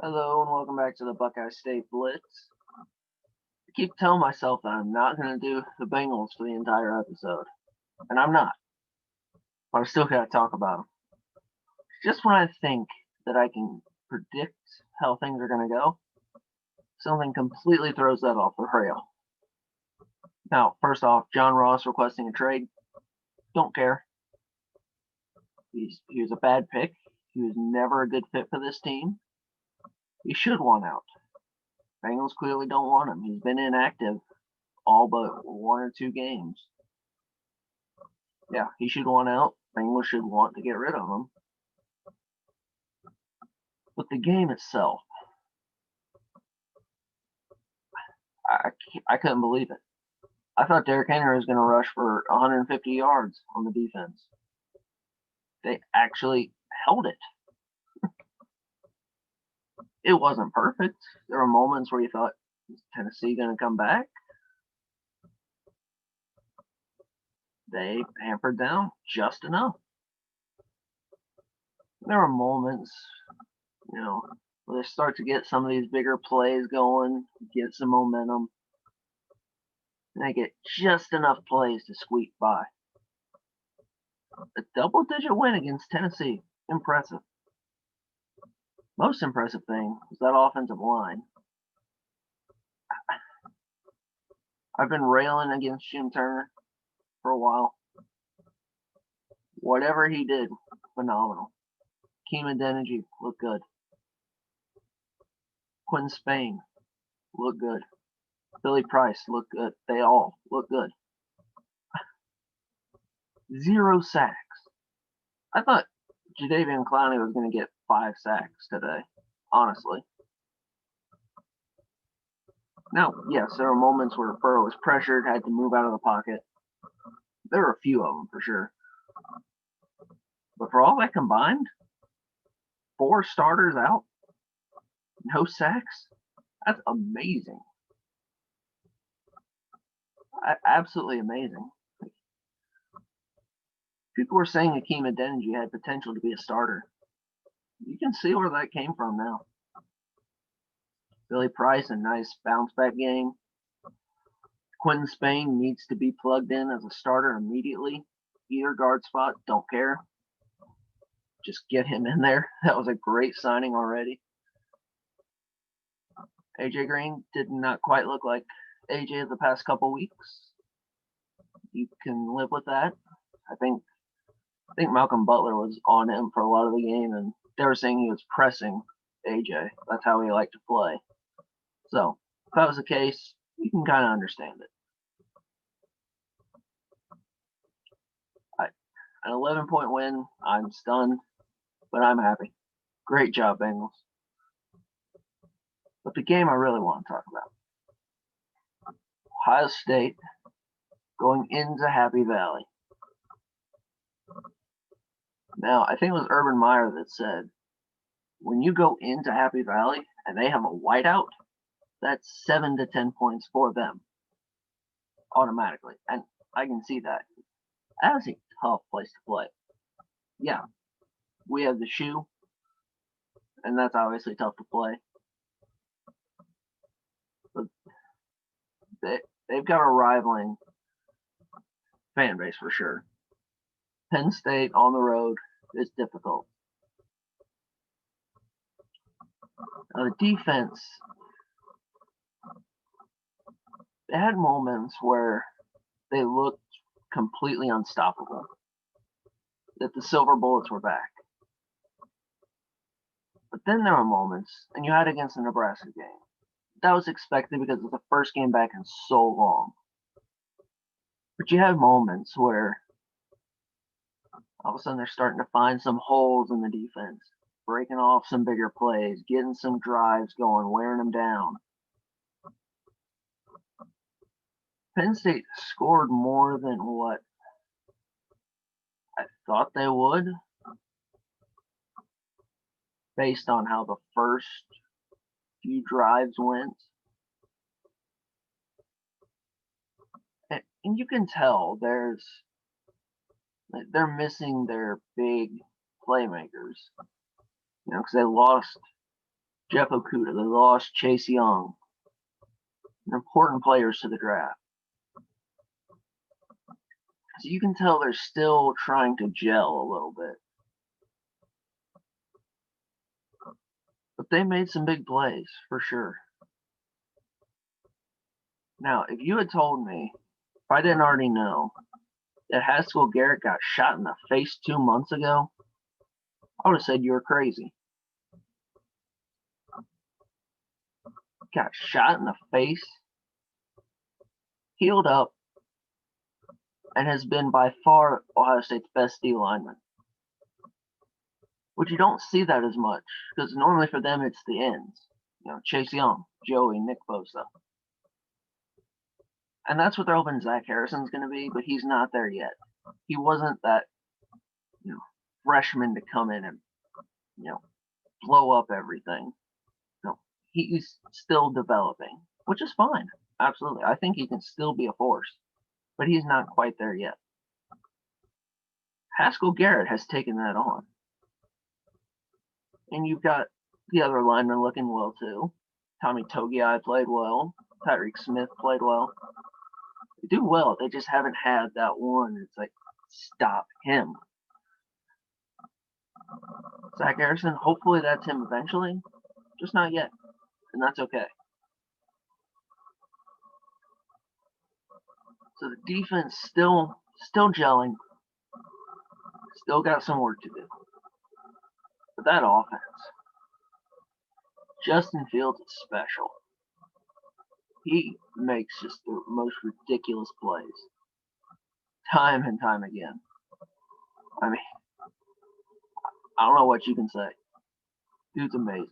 Hello and welcome back to the Buckeye State Blitz. I keep telling myself that I'm not going to do the Bengals for the entire episode, and I'm not, but I still got to talk about them. Just when I think that I can predict how things are going to go, something completely throws that off the rail. Now, first off, John Ross requesting a trade. Don't care. He was a bad pick. He was never a good fit for this team. He should want out. Bengals clearly don't want him. He's been inactive all but one or two games. Yeah, he should want out. Bengals should want to get rid of him. But the game itself, I couldn't believe it. I thought Derrick Henry was going to rush for 150 yards on the defense. They actually held it. It wasn't perfect. There were moments where you thought, is Tennessee going to come back? They hampered down just enough. There were moments, where they start to get some of these bigger plays going, get some momentum, and they get just enough plays to squeak by. A double-digit win against Tennessee. Impressive. Most impressive thing was that offensive line. I've been railing against Jim Turner for a while. Whatever he did, phenomenal. Keem Adeniji looked good. Quinn Spain looked good. Billy Price looked good. They all looked good. 0 sacks. I thought Jadeveon Clowney was going to get 5 sacks today, honestly. Now, yes, there were moments where Burrow was pressured, had to move out of the pocket. There were a few of them for sure. But for all that combined, 4 starters out, no sacks, that's amazing. Absolutely amazing. People were saying Keem Adeniji had potential to be a starter. You can see where that came from now. Billy Price, a nice bounce back game. Quentin Spain needs to be plugged in as a starter immediately. Either guard spot, don't care. Just get him in there. That was a great signing already. AJ Green did not quite look like AJ the past couple weeks. You can live with that. I think Malcolm Butler was on him for a lot of the game, and they were saying he was pressing AJ. That's how he liked to play. So if that was the case, you can kind of understand it. An 11-point win, I'm stunned, but I'm happy. Great job, Bengals. But the game I really want to talk about. Ohio State going into Happy Valley. Now, I think it was Urban Meyer that said, when you go into Happy Valley and they have a whiteout, that's 7 to 10 points for them automatically. And I can see that. That is a tough place to play. Yeah, we have the shoe, and that's obviously tough to play. But they've got a rivaling fan base for sure. Penn State on the road is difficult. Now, the defense, they had moments where they looked completely unstoppable, that the Silver Bullets were back. But then there were moments, and you had against the Nebraska game. That was expected because it was the first game back in so long. But you have moments where all of a sudden they're starting to find some holes in the defense, breaking off some bigger plays, getting some drives going, wearing them down. Penn State scored more than what I thought they would, based on how the first few drives went. And you can tell they're missing their big playmakers, because they lost Jeff Okuda. They lost Chase Young. Important players to the draft. So you can tell they're still trying to gel a little bit. But they made some big plays, for sure. Now, if you had told me, if I didn't already know, that Haskell Garrett got shot in the face 2 months ago, I would have said you were crazy. Got shot in the face, healed up, and has been by far Ohio State's best D lineman. Which you don't see that as much, because normally for them it's the ends. Chase Young, Joey, Nick Bosa. And that's what they're hoping Zach Harrison's going to be, but he's not there yet. He wasn't that, freshman to come in and, blow up everything. No, he's still developing, which is fine. Absolutely. I think he can still be a force, but he's not quite there yet. Haskell Garrett has taken that on. And you've got the other linemen looking well, too. Tommy Togiai played well. Tyreek Smith played well. They do well. They just haven't had that one. It's like, stop him. Zach Harrison, hopefully that's him eventually. Just not yet. And that's okay. So the defense still gelling. Still got some work to do. But that offense, Justin Fields is special. He makes just the most ridiculous plays. Time and time again. I mean, I don't know what you can say. Dude's amazing.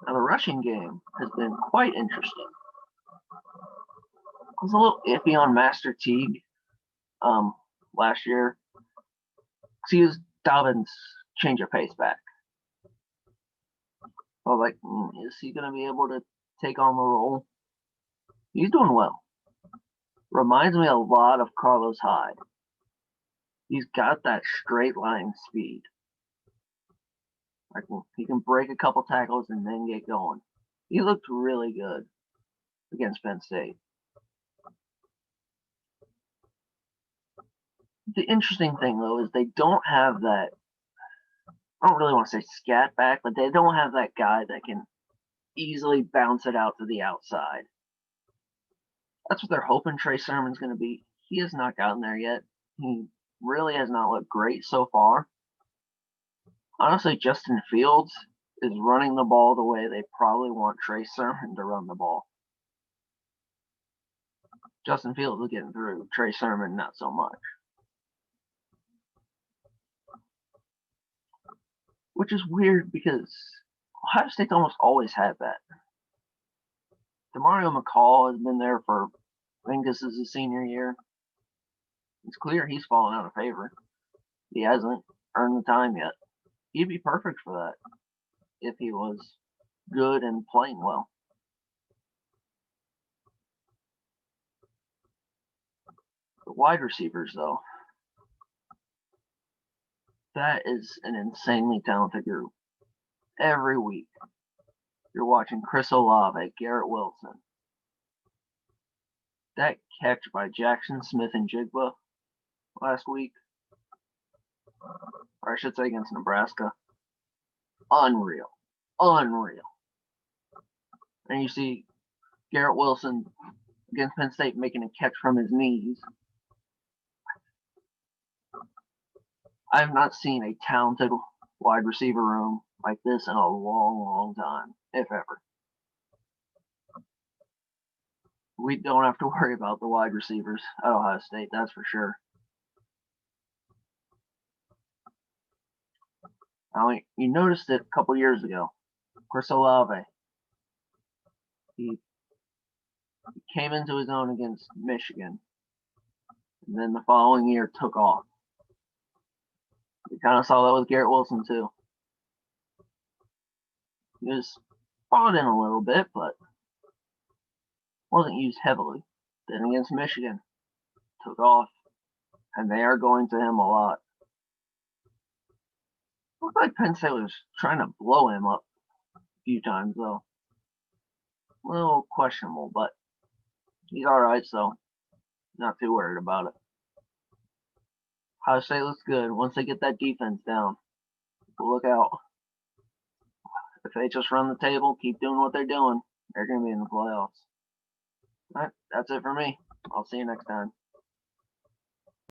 Now the rushing game has been quite interesting. I was a little iffy on Master Teague last year. He used Dobbins' change of pace back. I was like, is he going to be able to take on the role? He's doing well. Reminds me a lot of Carlos Hyde. He's got that straight line speed. Like, he can break a couple tackles and then get going. He looked really good against Penn State. The interesting thing, though, is they don't have that, I don't really want to say scat back, but they don't have that guy that can easily bounce it out to the outside. That's what they're hoping Trey Sermon's going to be. He has not gotten there yet. He really has not looked great so far. Honestly, Justin Fields is running the ball the way they probably want Trey Sermon to run the ball. Justin Fields is getting through. Trey Sermon, not so much. Which is weird because Ohio State's almost always had that. DeMario McCall has been there for, I think this is his senior year. It's clear he's fallen out of favor. He hasn't earned the time yet. He'd be perfect for that if he was good and playing well. The wide receivers, though, that is an insanely talented group. Every week, you're watching Chris Olave, Garrett Wilson. That catch by Jackson Smith and Jigba last week, or I should say against Nebraska, unreal. And you see Garrett Wilson against Penn State making a catch from his knees. I have not seen a talented wide receiver room like this in a long time, if ever. We don't have to worry about the wide receivers at Ohio State, that's for sure. Now, you noticed it a couple years ago. Chris Olave, he came into his own against Michigan, and then the following year took off. We kind of saw that with Garrett Wilson, too. He was brought in a little bit, but wasn't used heavily. Then against Michigan, took off, and they are going to him a lot. Looked like Penn State was trying to blow him up a few times, though. A little questionable, but he's all right, so not too worried about it. Ohio State looks good. Once they get that defense down, look out. If they just run the table, keep doing what they're doing, they're going to be in the playoffs. All right, that's it for me. I'll see you next time.